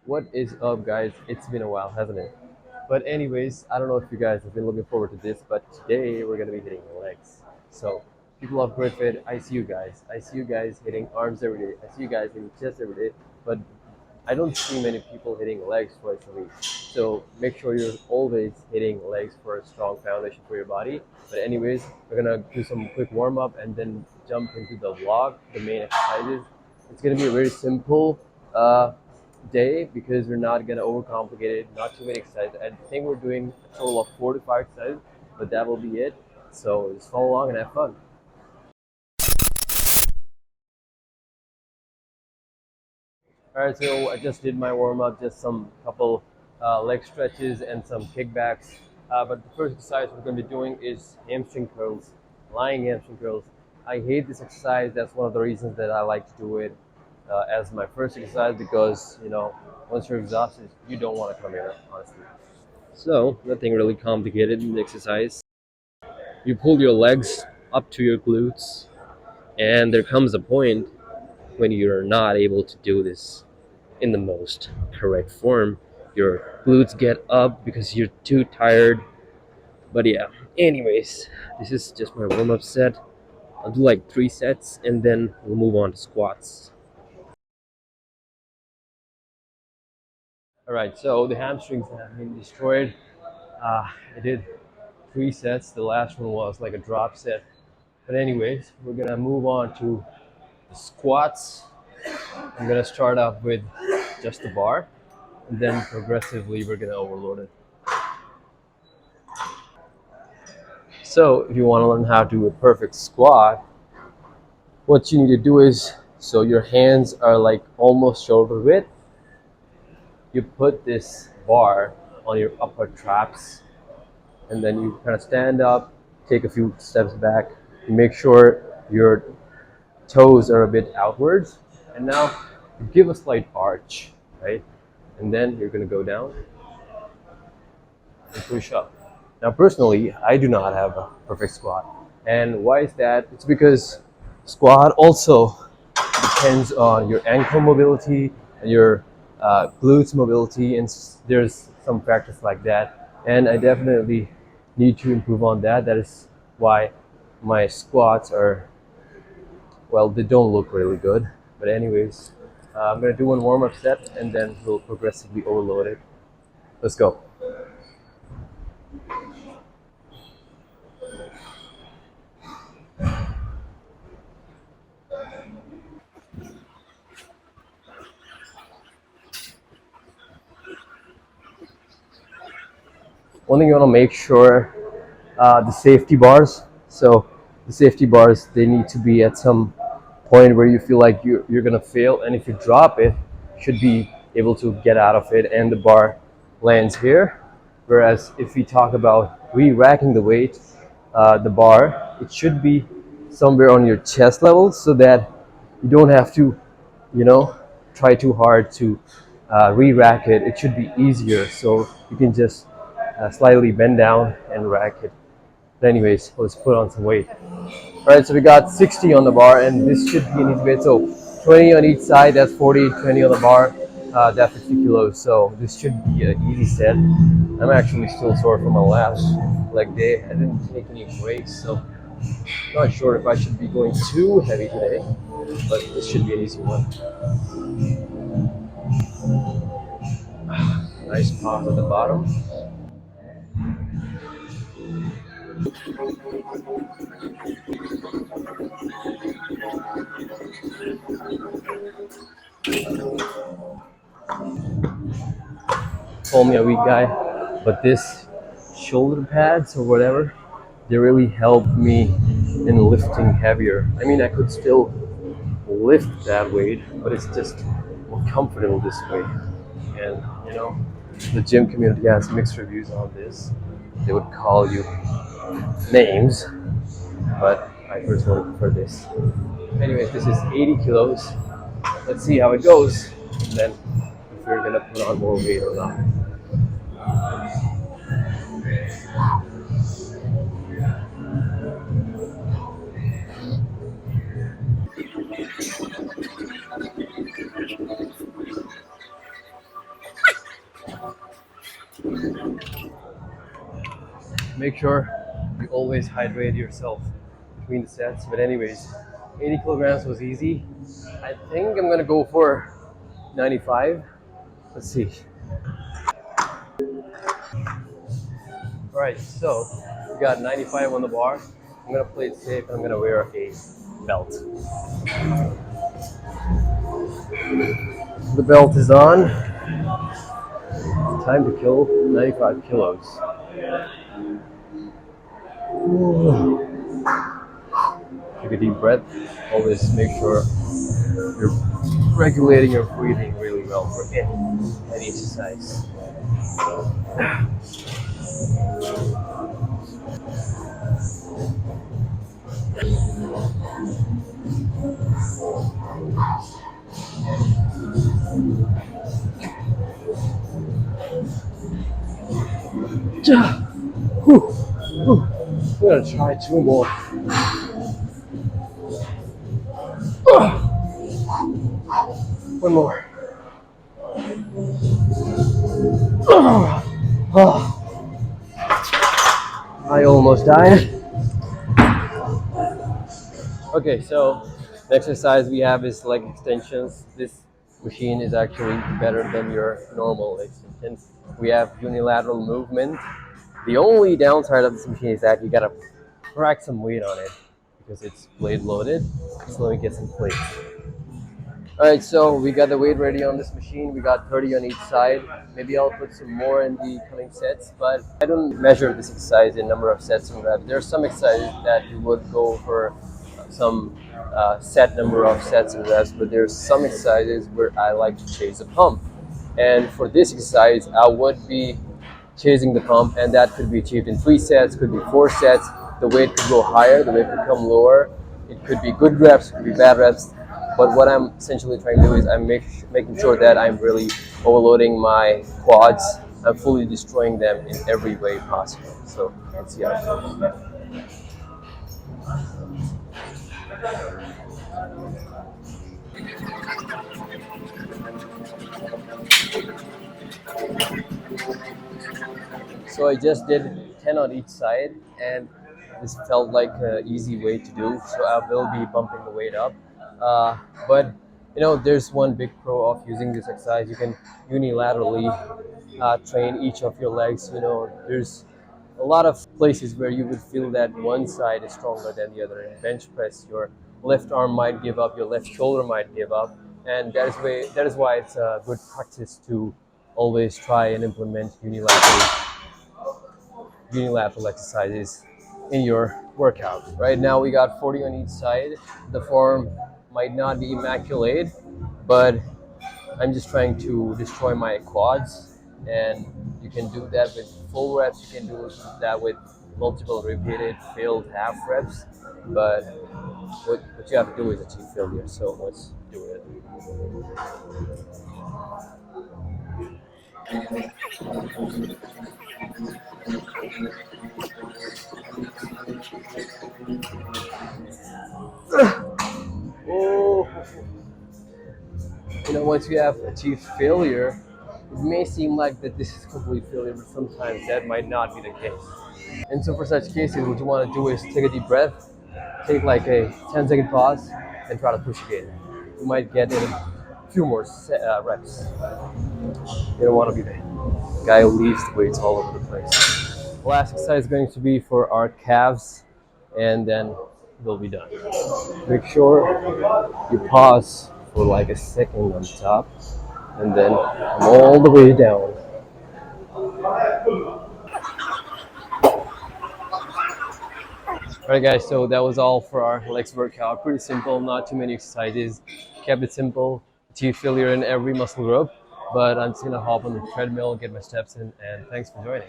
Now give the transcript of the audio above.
What is up, guys? It's been a while, hasn't it? But anyways, I don't know if you guys have been looking forward to this, but today we're gonna be hitting legs. So, people of GritFit, I see you guys. I see you guys hitting arms every day. I see you guys hitting chest every day. But I don't see many people hitting legs twice a week. So make sure you're always hitting legs for a strong foundation for your body. But anyways, we're gonna do some quick warm up and then jump into the vlog, the main exercises. It's gonna be a very simple day because we're not gonna overcomplicate it. Not too many exercises. I think we're doing a total of 4 to 5 exercises, but that will be it. So just follow along and have fun. All right, so I just did my warm up, just some couple leg stretches and some kickbacks. But the first exercise we're going to be doing is hamstring curls, lying hamstring curls. I hate this exercise. That's one of the reasons that I like to do it as my first exercise because once you're exhausted, you don't want to come here, honestly. So nothing really complicated in the exercise. You pull your legs up to your glutes, and there comes a point when you're not able to do this in the most correct form. Your glutes get up because you're too tired. But yeah, anyways, this is just my warm up set. I'll do like 3 sets and then we'll move on to squats. All right, so the hamstrings have been destroyed. I did 3 sets. The last one was like a drop set. But anyways, we're gonna move on to the squats. I'm gonna start off with just the bar, and then progressively we're gonna overload it. So if you want to learn how to do a perfect squat, what you need to do is, so your hands are like almost shoulder width, you put this bar on your upper traps, and then you kind of stand up, take a few steps back, make sure your toes are a bit outwards, and now give a slight arch, right? And then you're going to go down and push up. Now, personally, I do not have a perfect squat. And why is that? It's because squat also depends on your ankle mobility and your glutes mobility, and there's some factors like that. And I definitely need to improve on that. That is why my squats are, well, they don't look really good. But anyways, I'm gonna do one warm-up set and then we'll progressively overload it. Let's go. One thing you want to make sure, the safety bars. So the safety bars, they need to be at some point where you feel like you're gonna fail, and if you drop it, you should be able to get out of it, and the bar lands here. Whereas if we talk about re-racking the weight, the bar, it should be somewhere on your chest level so that you don't have to, you know, try too hard to re-rack it. It should be easier, so you can just slightly bend down and rack it. But anyways, let's put on some weight. All right, so we got 60 on the bar, and this should be an easy weight. So 20 on each side, that's 40, 20 on the bar, that's 50 kilos. So this should be an easy set. I'm actually still sore from my last leg day. I didn't take any breaks, so not sure if I should be going too heavy today, but this should be an easy one. Nice pause at the bottom. Call me a weak guy, but this shoulder pads or whatever, they really help me in lifting heavier. I mean, I could still lift that weight, but it's just more comfortable this way. And the gym community has mixed reviews on this. They would call you names, but I personally prefer this. Anyways, this is 80 kilos. Let's see how it goes, and then if we're gonna put on more weight or not. make sure you always hydrate yourself between the sets. But anyways, 80 kilograms was easy. I think I'm gonna go for 95. Let's see. All right, so we got 95 on the bar. I'm gonna play it safe. I'm gonna wear a belt. The belt is on. Time to kill 95 kilos. Take a deep breath. Always make sure you're regulating your breathing really well for any exercise. I'm gonna try two more. One more. I almost died. Okay, so the exercise we have is leg extensions. This machine is actually better than your normal extensions. We have unilateral movement. The only downside of this machine is that you gotta crack some weight on it because it's blade loaded. So let me get some plates. All right, so we got the weight ready on this machine. We got 30 on each side. Maybe I'll put some more in the coming sets, but I don't measure this exercise in number of sets and reps. There are some exercises that you would go for some set number of sets and reps, but there's some exercises where I like to chase a pump. And for this exercise, I would be chasing the pump, and that could be achieved in 3 sets, could be 4 sets. The weight could go higher, the weight could come lower. It could be good reps, it could be bad reps. But what I'm essentially trying to do is I'm making sure that I'm really overloading my quads. I'm fully destroying them in every way possible. So let's see how it goes. So I just did 10 on each side, and this felt like an easy way to do. So I will be bumping the weight up. But there's one big pro of using this exercise. You can unilaterally train each of your legs. There's a lot of places where you would feel that one side is stronger than the other. In bench press, your left arm might give up, your left shoulder might give up, and that is why it's a good practice to always try and implement unilateral exercises in your workout. Right now we got 40 on each side. The form might not be immaculate, but I'm just trying to destroy my quads, and you can do that with full reps. You can do that with multiple repeated failed half reps, but what you have to do is achieve failure. So let's do it. Oh, once you have achieved failure, it may seem like that this is complete failure, but sometimes that might not be the case. And so for such cases, what you want to do is take a deep breath, take like a 10-second pause, and try to push again. You might get in a few more reps. You don't want to be the guy who leaves the weights all over the place. The last exercise is going to be for our calves, and then we'll be done. Make sure you pause for like a second on top, and then come all the way down. Alright guys, so that was all for our legs workout. Pretty simple, not too many exercises. Kept it simple, achieve failure in every muscle group. But I'm just gonna hop on the treadmill, get my steps in, and thanks for joining.